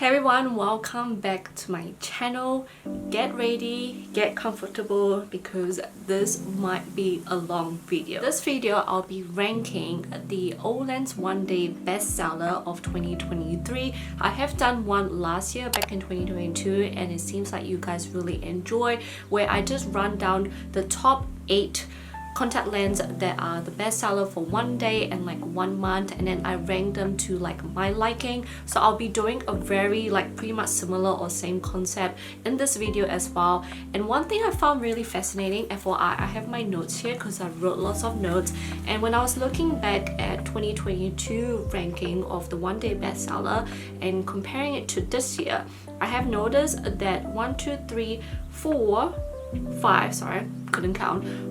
Hey everyone, welcome back to my channel. Get ready, get comfortable because this might be a long video. This video I'll be ranking the Olens One Day Bestseller of 2023. I have done one last year back in 2022 and it seems like you guys really enjoy, where I just run down the top 8 contact lens that are the best seller for one day and like 1 month, and then I rank them to like my liking. So I'll be doing a very like pretty much similar or same concept in this video as well. And one thing I found really fascinating, FYI, I have my notes here because I wrote lots of notes, and when I was looking back at 2022 ranking of the one day bestseller and comparing it to this year, I have noticed that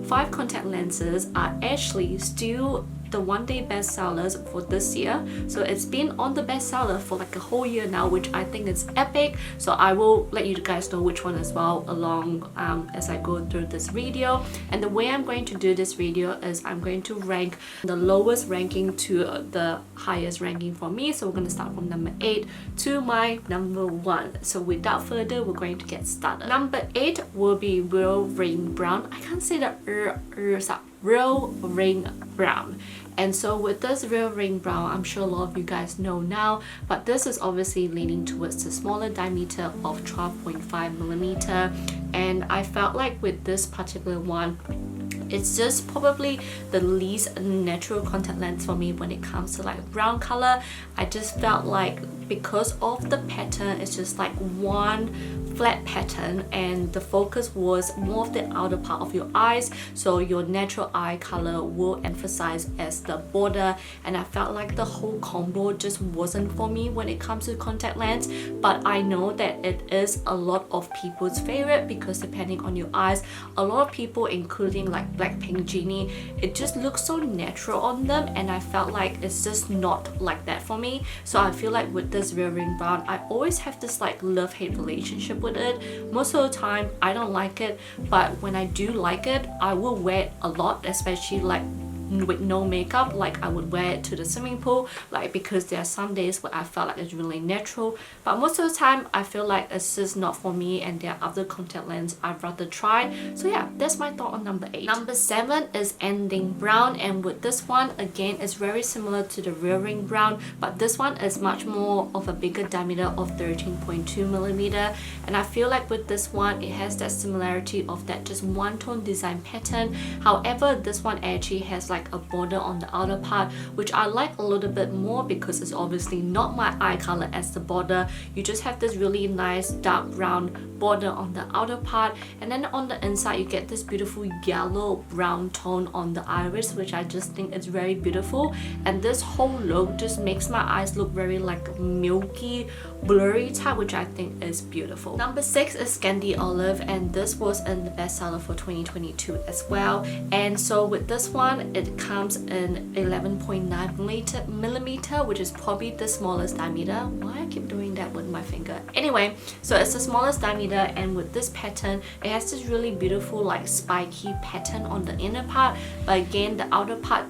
5 contact lenses are actually still the one day bestsellers for this year. So it's been on the bestseller for like a whole year now, which I think is epic. So I will let you guys know which one as well along as I go through this video. And the way I'm going to do this video is I'm going to rank the lowest ranking to the highest ranking for me. So we're going to start from number 8 to my number 1. So without further, we're going to get started. Number 8 will be Real Ring Brown. I can't say the Real Ring Brown. And so with this Real Ring Brown, I'm sure a lot of you guys know now, but this is obviously leaning towards the smaller diameter of 12.5mm, and I felt like with this particular one, it's just probably the least natural contact lens for me when it comes to like brown color. I just felt like because of the pattern, it's just like one flat pattern and the focus was more of the outer part of your eyes, so your natural eye color will emphasize as the border, and I felt like the whole combo just wasn't for me when it comes to contact lens. But I know that it is a lot of people's favorite because depending on your eyes, a lot of people, including like Blackpink Genie, it just looks so natural on them, and I felt like it's just not like that for me. So I feel like with this Real Ring Brown, I always have this like love-hate relationship with it. Most of the time I don't like it, but when I do like it, I will wear it a lot, especially like with no makeup. Like I would wear it to the swimming pool, like because there are some days where I felt like it's really natural, but most of the time I feel like it's just not for me, and there are other contact lenses I'd rather try. So yeah, that's my thought on number 8. Number 7 is Ending Brown, and with this one again, it's very similar to the Real Ring Brown, but this one is much more of a bigger diameter of 13.2mm, and I feel like with this one it has that similarity of that just one tone design pattern. However, this one actually has like a border on the outer part, which I like a little bit more because it's obviously not my eye color as the border. You just have this really nice dark brown border on the outer part, and then on the inside you get this beautiful yellow brown tone on the iris, which I just think is very beautiful. And this whole look just makes my eyes look very like milky blurry type, which I think is beautiful. Number 6 is SCANDI Olive, and this was in the bestseller for 2022 as well. And so with this one, it comes in 11.9mm, which is probably the smallest diameter. Why I keep doing that with my finger? Anyway, so it's the smallest diameter, and with this pattern, it has this really beautiful like spiky pattern on the inner part, but again the outer part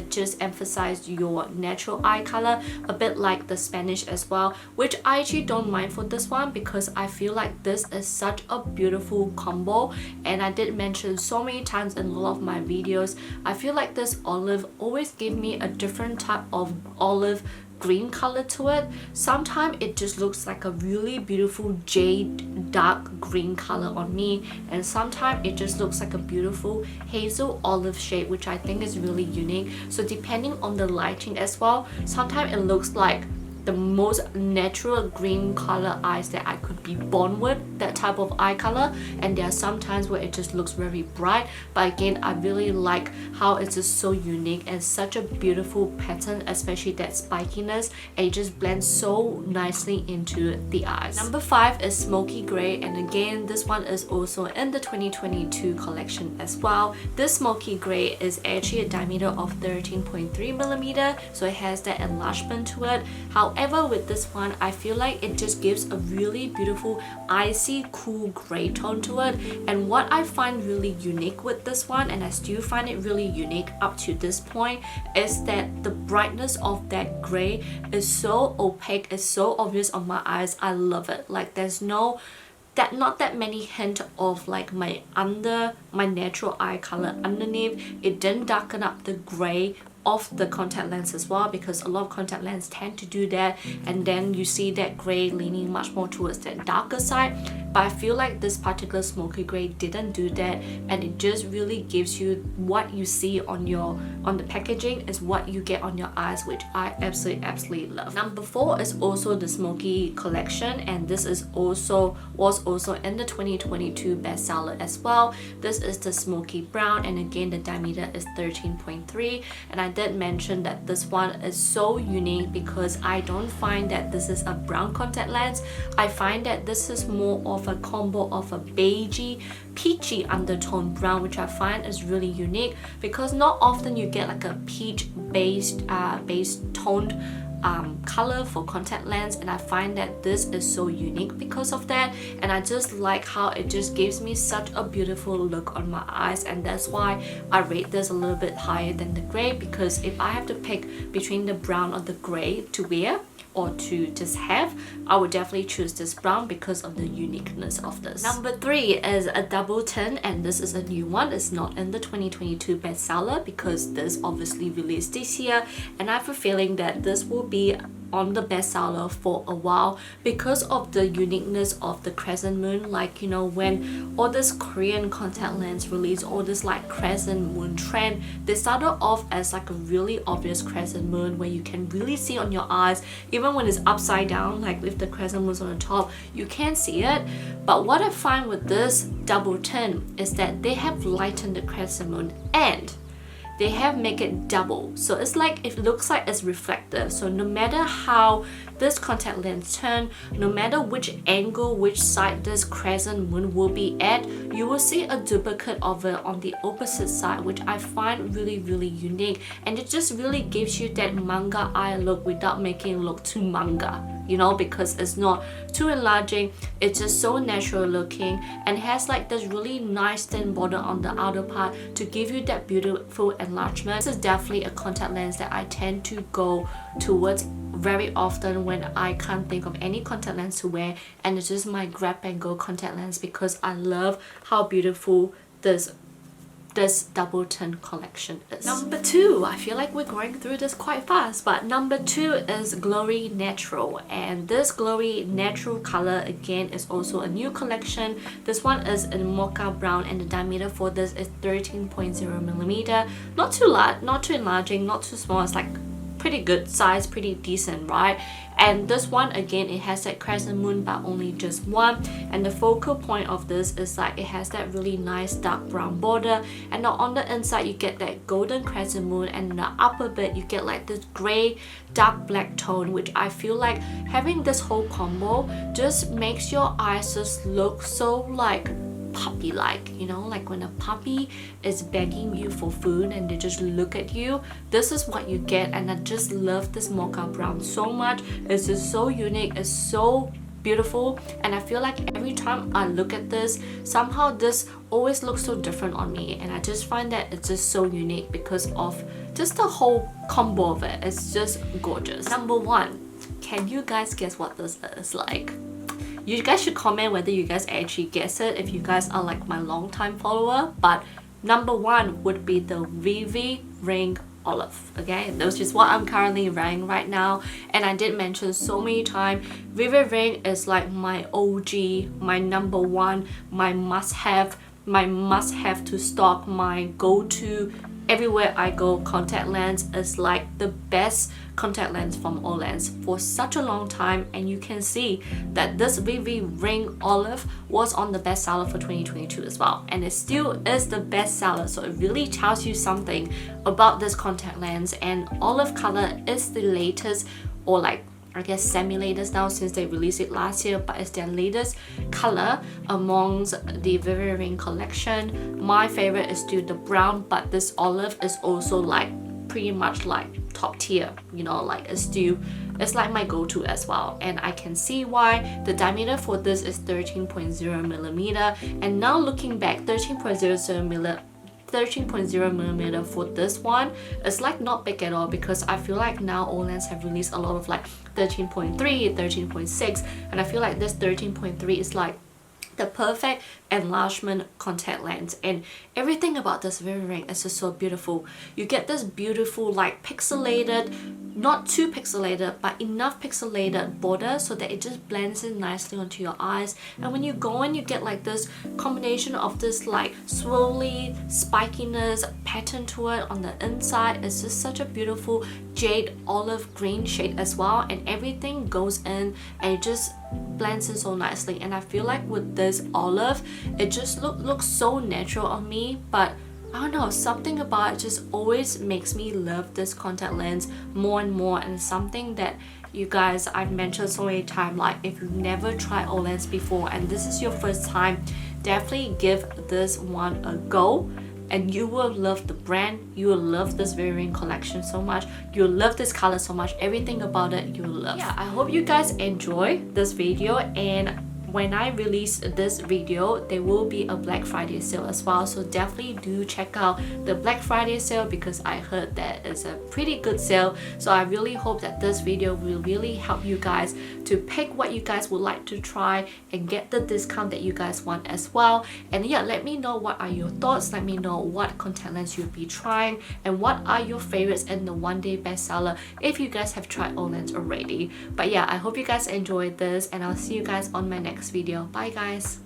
just emphasized your natural eye color, a bit like the Spanish as well, which I actually don't mind for this one because I feel like this is such a beautiful combo. And I did mention so many times in a lot of my videos, I feel like this olive always gave me a different type of olive green color to it. Sometimes it just looks like a really beautiful jade dark green color on me, and sometimes it just looks like a beautiful hazel olive shade, which I think is really unique. So depending on the lighting as well, sometimes it looks like the most natural green color eyes that I could be born with, that type of eye color. And there are some times where it just looks very bright, but again I really like how it's just so unique and such a beautiful pattern, especially that spikiness, and it just blends so nicely into the eyes. Number 5 is Smoky Gray, and again this one is also in the 2022 collection as well. This Smoky Gray is actually a diameter of 13.3mm, so it has that enlargement to it. However, However, with this one, I feel like it just gives a really beautiful icy cool gray tone to it. And what I find really unique with this one, and I still find it really unique up to this point, is that the brightness of that gray is so opaque, it's so obvious on my eyes. I love it. Like there's not that many hint of like my natural eye color underneath. It didn't darken up the gray of the contact lens as well, because a lot of contact lens tend to do that, and then you see that gray leaning much more towards that darker side. But I feel like this particular smoky gray didn't do that, and it just really gives you what you see on the packaging is what you get on your eyes, which I absolutely love. Number 4 is also the smoky collection, and this is was also in the 2022 bestseller as well. This is the smoky brown, and again the diameter is 13.3, and I did mention that this one is so unique because I don't find that this is a brown contact lens. I find that this is more of a combo of a beigey peachy undertone brown, which I find is really unique because not often you get like a peach based toned color for contact lens, and I find that this is so unique because of that. And I just like how it just gives me such a beautiful look on my eyes, and that's why I rate this a little bit higher than the gray, because if I have to pick between the brown or the gray to wear or to just have, I would definitely choose this brown because of the uniqueness of this. Number 3 is a double tint, and this is a new one. It's not in the 2022 bestseller because this obviously released this year, and I have a feeling that this will be on the bestseller for a while because of the uniqueness of the crescent moon. Like, you know, when all this Korean contact lens release all this like crescent moon trend, they started off as like a really obvious crescent moon where you can really see on your eyes, even when it's upside down, like with the crescent moons on the top, you can see it. But what I find with this double tint is that they have lightened the crescent moon and they have make it double, so it's like it looks like it's reflective. So no matter how this contact lens turn, no matter which angle, which side this crescent moon will be at, you will see a duplicate of it on the opposite side, which I find really unique, and it just really gives you that manga eye look without making it look too manga, you know, because it's not too enlarging. It's just so natural looking and has like this really nice thin border on the outer part to give you that beautiful enlargement. This is definitely a contact lens that I tend to go towards very often when I can't think of any contact lens to wear, and it's just my grab and go contact lens because I love how beautiful this double tint collection is. Number 2, I feel like we're going through this quite fast, but number 2 is Glowy Natural, and this Glowy Natural color again is also a new collection. This one is in mocha brown, and the diameter for this is 13.0mm. Not too large, not too enlarging, not too small. It's like pretty good size, pretty decent, right? And this one again, it has that crescent moon but only just one, and the focal point of this is like it has that really nice dark brown border, and on the inside you get that golden crescent moon, and in the upper bit you get like this gray dark black tone, which I feel like having this whole combo just makes your eyes just look so like puppy like, you know, like when a puppy is begging you for food and they just look at you. This is what you get, and I just love this mocha brown so much. It's just so unique, it's so beautiful, and I feel like every time I look at this, somehow this always looks so different on me, and I just find that it's just so unique because of just the whole combo of it. It's just gorgeous. Number 1, can you guys guess what this is? Like, you guys should comment whether you guys actually guess it if you guys are like my long time follower. But number 1 would be the Vivi Ring Olive. Okay, that's just what I'm currently wearing right now, and I did mention so many times, Vivi Ring is like my OG, my number 1, my must-have to stock, my go-to everywhere I go contact lens. Is like the best contact lens from Olens for such a long time, and you can see that this Vivi Ring Olive was on the bestseller for 2022 as well, and it still is the bestseller. So it really tells you something about this contact lens, and olive color is the latest, or like I guess semi-latest now since they released it last year, but it's their latest color amongst the Vivi Ring collection. My favorite is still the brown, but this olive is also like pretty much like top tier, you know, like it's still it's like my go-to as well, and I can see why. The diameter for this is 13.0 millimeter, and now looking back, 13.0 millimeter for this one is like not big at all, because I feel like now Olens have released a lot of like 13.3, 13.6, and I feel like this 13.3 is like the perfect enlargement contact lens, and everything about this Vivi ring is just so beautiful. You get this beautiful like pixelated, not too pixelated but enough pixelated border so that it just blends in nicely onto your eyes, and when you go in you get like this combination of this like swirly spikiness pattern to it on the inside. It's just such a beautiful jade olive green shade as well, and everything goes in and it just blends in so nicely. And I feel like with this olive, it just looks so natural on me, but I don't know, something about it just always makes me love this contact lens more and more. And something that you guys, I've mentioned so many times, like if you've never tried Olens before and this is your first time, definitely give this one a go, and you will love the brand. You will love this Vivi ring collection so much. You'll love this color so much. Everything about it you'll love. Yeah, I hope you guys enjoy this video, and when I release this video, there will be a Black Friday sale as well, so definitely do check out the Black Friday sale because I heard that it's a pretty good sale. So I really hope that this video will really help you guys to pick what you guys would like to try and get the discount that you guys want as well. And yeah, let me know what are your thoughts, let me know what contact lens you'll be trying and what are your favorites in the one day bestseller if you guys have tried Olens already. But yeah, I hope you guys enjoyed this, and I'll see you guys on my next video. Bye guys.